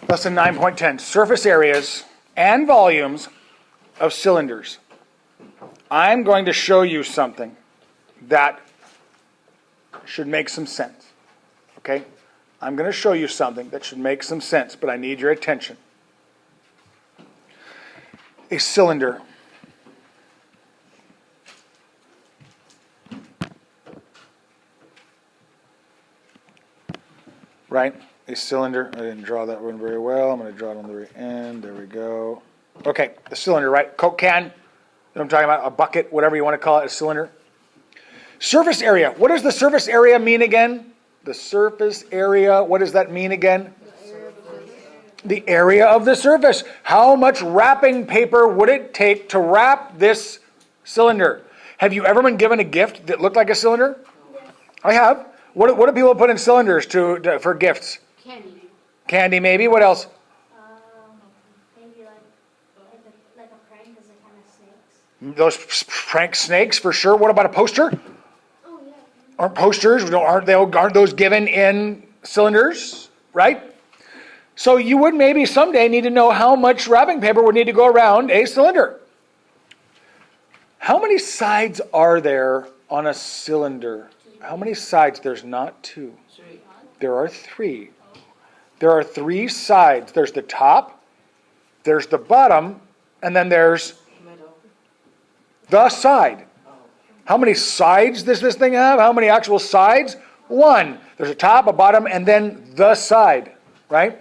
Lesson 9.10, surface areas and volumes of cylinders. I'm going to show you something that should make some sense, okay? I'm going to show you something that should make some sense, but I need your attention. A cylinder. Right? A cylinder. I didn't draw that one very well. I'm going to draw it on the very end. There we go. Okay, a cylinder, right? Coke can. You know what I'm talking about? A bucket, whatever you want to call it, a cylinder. Surface area. What does the surface area mean again? The surface area, what does that mean again? The area of the surface. How much wrapping paper would it take to wrap this cylinder? Have you ever been given a gift that looked like a cylinder? Yes. I have. What do people put in cylinders for gifts? Candy. Candy, maybe. What else? Maybe like a prank, because they're kind of snakes. Those prank snakes, for sure. What about a poster? Oh, yeah. Aren't posters? Aren't those given in cylinders? Right? So you would maybe someday need to know how much wrapping paper would need to go around a cylinder. How many sides are there on a cylinder? How many sides? There's not two. There are three. There are three sides. There's the top, there's the bottom, and then there's the side. How many sides does this thing have? How many actual sides? One. There's a top, a bottom, and then the side, right?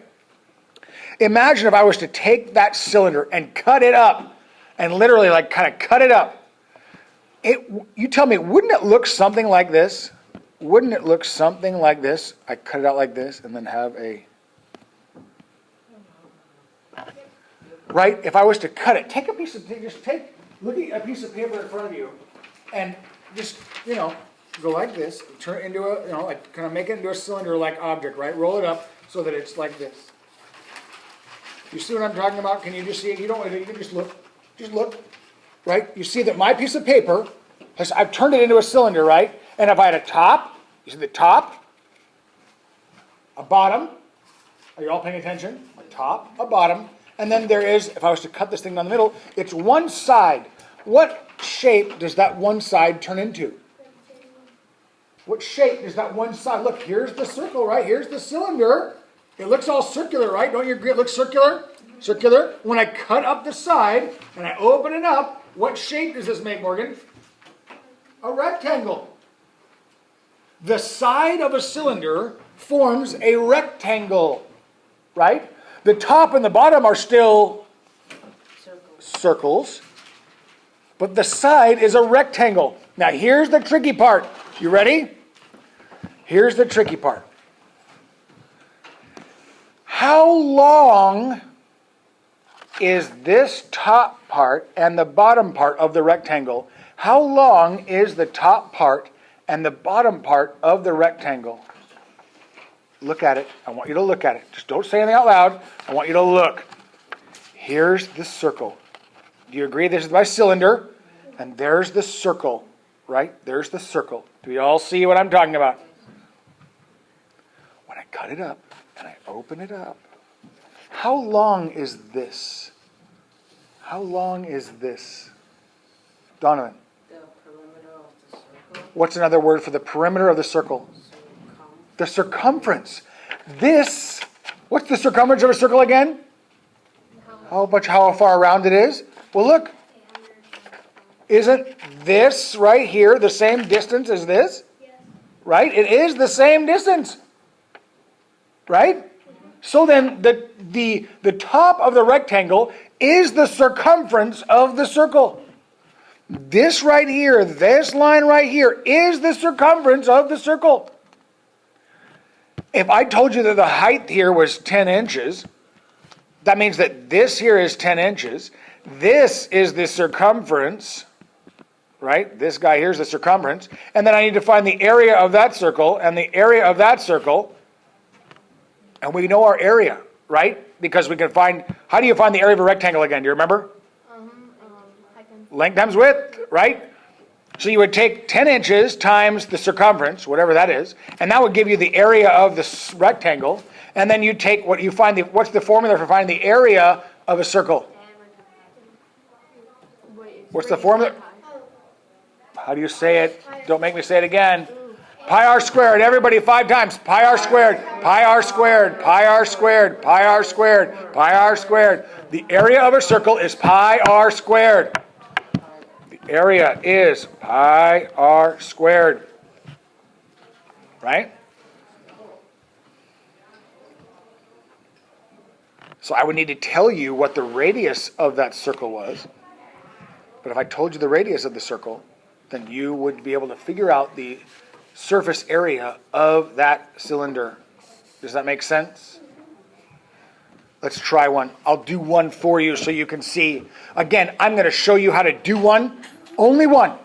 Imagine if I was to take that cylinder and cut it up, and literally like kind of cut it up. You tell me, wouldn't it look something like this? Wouldn't it look something like this? I cut it out like this and then have a... Right? If I was to cut it, look at a piece of paper in front of you and just, go like this, turn it into a, like kind of make it into a cylinder-like object, right? Roll it up so that it's like this. You see what I'm talking about? Can you just see it? You can just look. Just look. Right? You see that my piece of paper, I've turned it into a cylinder, right? And if I had a top, you see the top, a bottom. Are you all paying attention? A top, a bottom. And then there is, if I was to cut this thing down the middle, it's one side. What shape does that one side turn into? What shape does that one side? Look, here's the circle, right? Here's the cylinder. It looks all circular, right? Don't you agree it looks circular? Circular. When I cut up the side and I open it up, what shape does this make, Morgan? A rectangle. The side of a cylinder forms a rectangle, right? The top and the bottom are still circles, but the side is a rectangle. Now here's the tricky part. You ready? Here's the tricky part. How long is this top part and the bottom part of the rectangle? How long is the top part and the bottom part of the rectangle? Look at it. I want you to look at it. Just don't say anything out loud. I want you to look. Here's the circle. Do you agree this is my cylinder? And there's the circle, right? There's the circle. Do we all see what I'm talking about? When I cut it up and I open it up, how long is this? How long is this? Donovan. The perimeter of the circle. What's another word for the perimeter of the circle? The circumference. This, what's the circumference of a circle again? How far around it is? Well, look. Isn't this right here the same distance as this? Yes. Right? It is the same distance. Right? So then the top of the rectangle is the circumference of the circle. This right here, this line right here is the circumference of the circle. If I told you that the height here was 10 inches, that means that this here is 10 inches. This is the circumference, right? This guy here is the circumference. And then I need to find the area of that circle and the area of that circle. And we know our area, right? Because we can find, how do you find the area of a rectangle again? Do you remember? Length times width, right? So you would take 10 inches times the circumference, whatever that is, and that would give you the area of the rectangle. And then you take what you find, what's the formula for finding the area of a circle? What's the formula? How do you say it? Don't make me say it again. Pi r squared. Everybody 5 times. Pi r squared. Pi r squared. Pi r squared. Pi r squared. Pi r squared. The area of a circle is pi r squared. The area is pi r squared. Right? So I would need to tell you what the radius of that circle was. But if I told you the radius of the circle, then you would be able to figure out the surface area of that cylinder. Does that make sense? Let's try one. I'll do one for you so you can see. Again, I'm going to show you how to do one. Only one.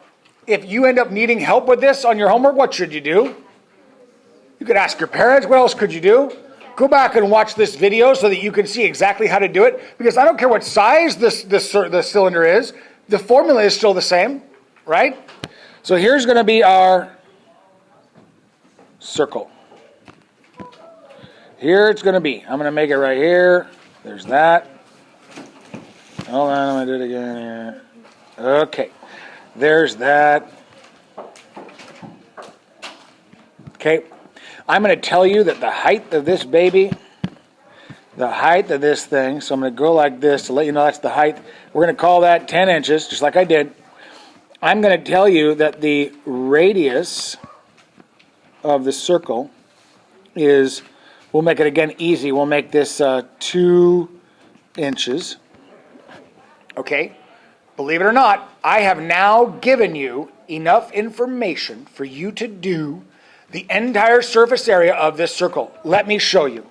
If you end up needing help with this on your homework, what should you do? You could ask your parents. What else could you do? Go back and watch this video so that you can see exactly how to do it. Because I don't care what size the cylinder is. The formula is still the same, right? So here's going to be our circle. Here it's going to be. I'm going to make it right here. There's that. Hold on, I'm going to do it again here. Okay. There's that. Okay. I'm going to tell you that the height of this baby, the height of this thing, so I'm going to go like this to let you know that's the height. We're going to call that 10 inches, just like I did. I'm going to tell you that the radius of the circle is, we'll make it again easy. We'll make this 2 inches. Okay? Believe it or not, I have now given you enough information for you to do the entire surface area of this circle. Let me show you.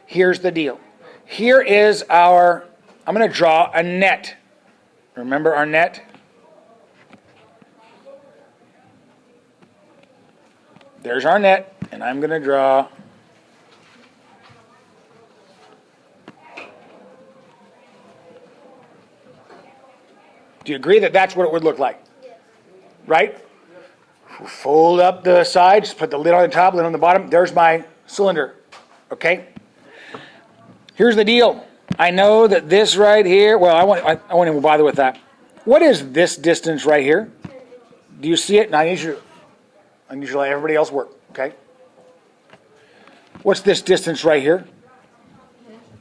Here's the deal. Here is our, I'm going to draw a net. Remember our net? There's our net, and I'm going to draw Do you agree that that's what it would look like? Right? Fold up the sides, put the lid on the top, lid on the bottom. There's my cylinder. Okay? Here's the deal. I know that this right here, well, I won't even bother with that. What is this distance right here? Do you see it? Now I need you to let everybody else work, okay? What's this distance right here?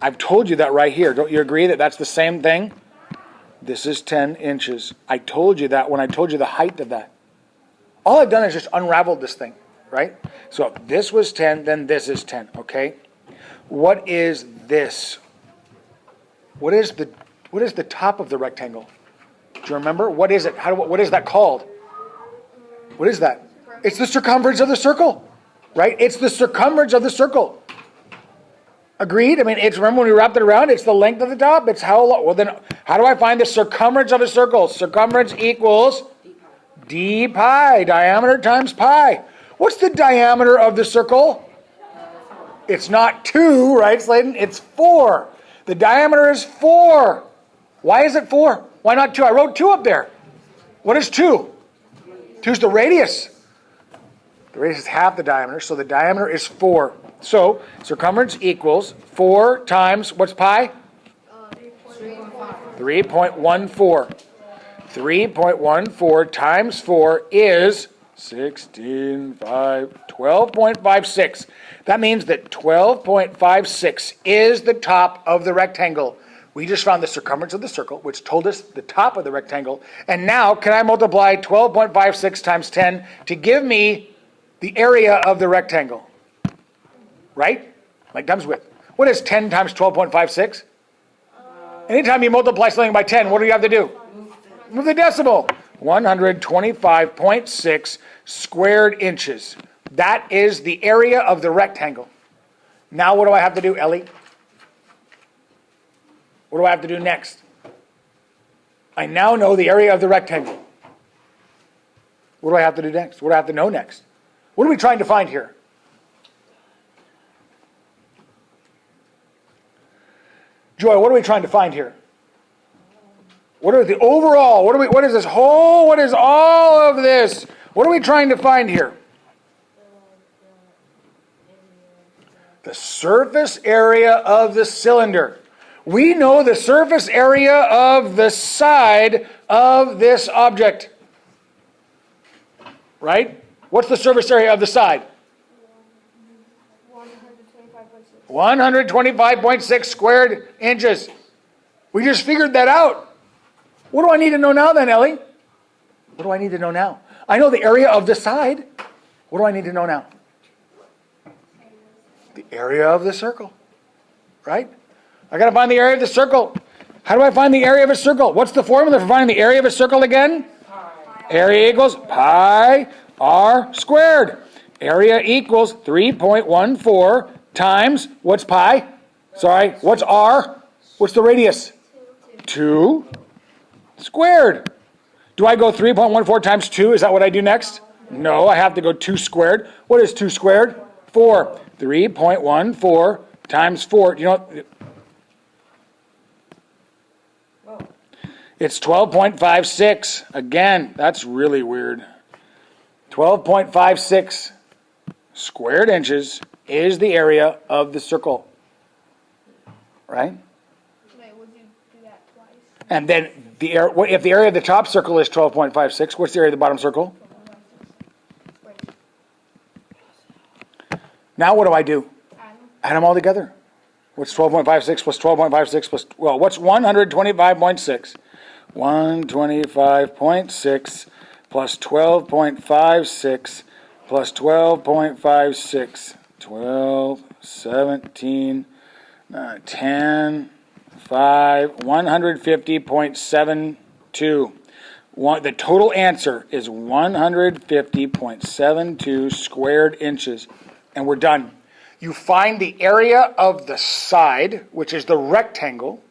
I've told you that right here. Don't you agree that that's the same thing? This is 10 inches. I told you that when I told you the height of that. All I've done is just unraveled this thing, right? So if this was 10, then this is 10, okay? What is this? What is the top of the rectangle? Do you remember? What is it? What is that called? What is that? It's the circumference of the circle, right? It's the circumference of the circle. Agreed? I mean, remember when we wrapped it around, it's the length of the top. It's how long. Well, then, how do I find the circumference of a circle? Circumference equals d pi, diameter times pi. What's the diameter of the circle? It's not 2, right, Sladen? It's 4. The diameter is 4. Why is it 4? Why not 2? I wrote 2 up there. What is 2? 2 is the radius. The radius is half the diameter, so the diameter is 4. So, circumference equals 4 times, what's pi? 3.14. 3.14 times 4 is 12.56. That means that 12.56 is the top of the rectangle. We just found the circumference of the circle, which told us the top of the rectangle. And now, can I multiply 12.56 times 10 to give me the area of the rectangle? Right? Like times width. What is 10 times 12.56? Anytime you multiply something by 10, what do you have to do? Move the decimal. 125.6 squared inches. That is the area of the rectangle. Now what do I have to do, Ellie? What do I have to do next? I now know the area of the rectangle. What do I have to do next? What do I have to know next? What are we trying to find here? Joy, what are we trying to find here? What are the overall? What is this whole? What is all of this? What are we trying to find here? The surface area of the cylinder. We know the surface area of the side of this object. Right? What's the surface area of the side? 125.6 squared inches. We just figured that out. What do I need to know now then, Ellie? What do I need to know now? I know the area of the side. What do I need to know now? The area of the circle. Right? I got to find the area of the circle. How do I find the area of a circle? What's the formula for finding the area of a circle again? Area equals pi r squared. Area equals 3.14 times, what's pi? Sorry, what's r? What's the radius? 2 squared. Do I go 3.14 times 2? Is that what I do next? No, I have to go 2 squared. What is 2 squared? 4. 3.14 times 4. Do you know what? It's 12.56. Again, that's really weird. 12.56 squared inches is the area of the circle. Right? Wait, would you do that twice? And then if the area of the top circle is 12.56, what's the area of the bottom circle? Now what do I do? Add them all together. What's 12.56 plus 12.56 plus, well, what's 125.6? 125.6 plus 12.56 plus 12.56. 12, 17, 10, 5, 150.72. The total answer is 150.72 squared inches. And we're done. You find the area of the side, which is the rectangle.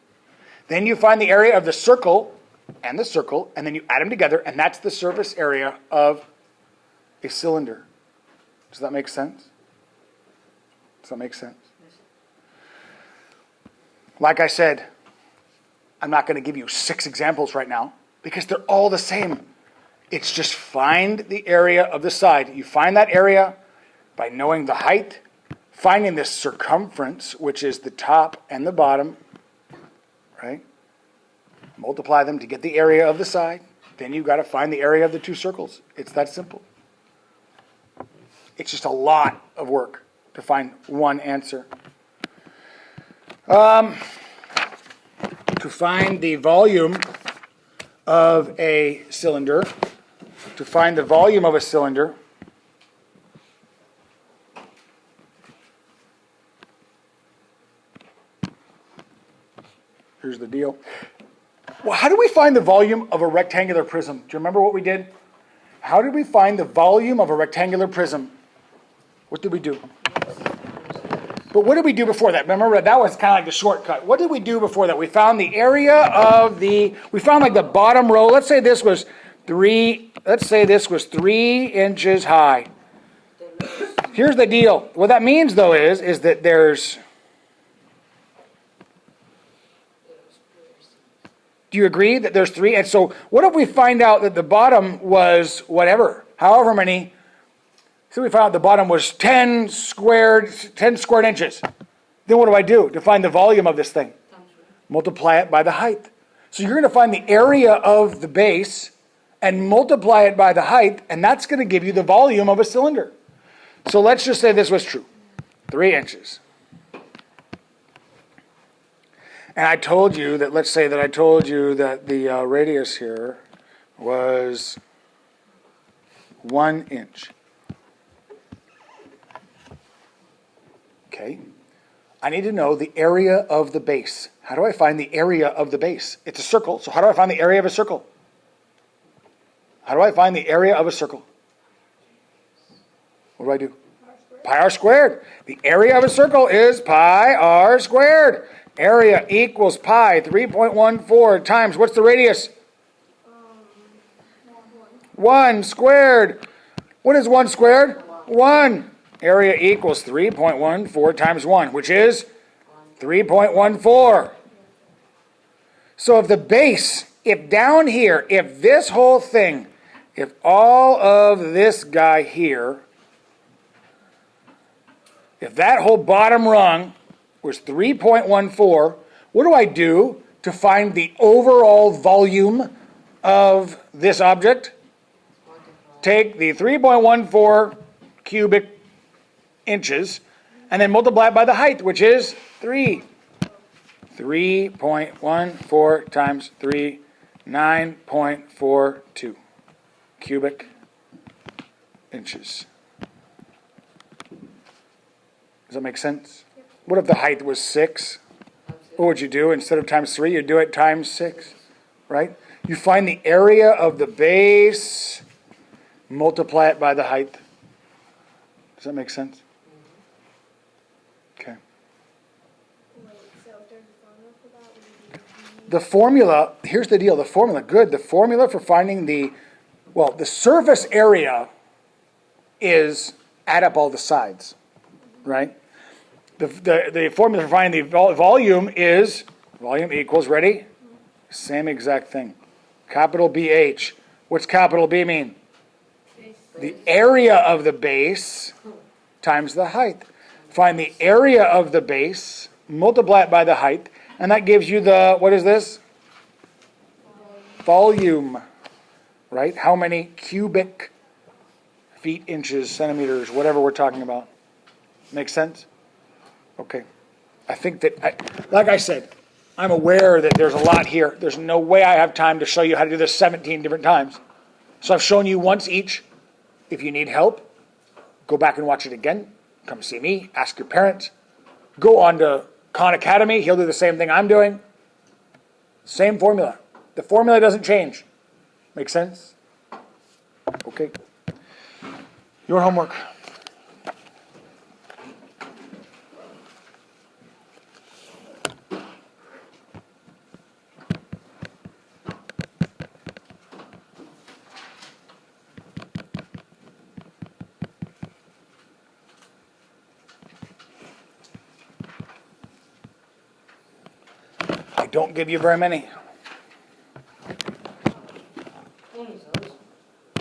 Then you find the area of the circle, and then you add them together, and that's the surface area of a cylinder. Does that make sense? Does that make sense? Like I said, I'm not going to give you 6 examples right now because they're all the same. It's just find the area of the side. You find that area by knowing the height, finding the circumference, which is the top and the bottom, right? Multiply them to get the area of the side. Then you've got to find the area of the 2 circles. It's that simple. It's just a lot of work to find one answer. To find the volume of a cylinder, here's the deal. Well, how do we find the volume of a rectangular prism? Do you remember what we did? How did we find the volume of a rectangular prism? What did we do? But what did we do before that? Remember, that was kind of like the shortcut. What did we do before that? We found the area of we found like the bottom row. Let's say this was 3 inches high. Here's the deal. What that means, though, is that there's... Do you agree that there's 3? And so what if we find out that the bottom was however many... So we found out the bottom was 10 squared inches. Then what do I do to find the volume of this thing? Multiply it by the height. So you're going to find the area of the base and multiply it by the height, and that's going to give you the volume of a cylinder. So let's just say this was true. 3 inches. And I told you that, let's say that I told you that the radius here was 1 inch. Okay. I need to know the area of the base. How do I find the area of the base? It's a circle, so how do I find the area of a circle? How do I find the area of a circle? What do I do? Pi r squared. The area of a circle is pi r squared. Area equals pi, 3.14 times, what's the radius? 1 squared. What is 1 squared? 1. Area equals 3.14 times 1, which is 3.14. So if the base if down here, if this whole thing, if all of this guy here, if that whole bottom rung was 3.14, what do I do to find the overall volume of this object? Take the 3.14 cubic inches and then multiply it by the height, which is 3. 3.14 times 3, 9.42 cubic inches. Does that make sense? What if the height was 6? What would you do? Instead of times 3, you'd do it times 6, right? You find the area of the base, multiply it by the height. Does that make sense? Okay. Wait, so there's a formula for that? Would you use The formula, here's the deal, the formula, good. The formula for finding the surface area is add up all the sides, right? The formula for finding the volume is, volume equals, ready? Same exact thing. Capital BH. What's capital B mean? The area of the base times the height. Find the area of the base, multiply it by the height, and that gives you the, what is this? Volume, right? How many cubic feet, inches, centimeters, whatever we're talking about. Make sense? Okay. I think that, like I said, I'm aware that there's a lot here. There's no way I have time to show you how to do this 17 different times. So I've shown you once each. If you need help, go back and watch it again. Come see me. Ask your parents. Go on to Khan Academy. He'll do the same thing I'm doing. Same formula. The formula doesn't change. Make sense? Okay. Your homework. I don't give you very many.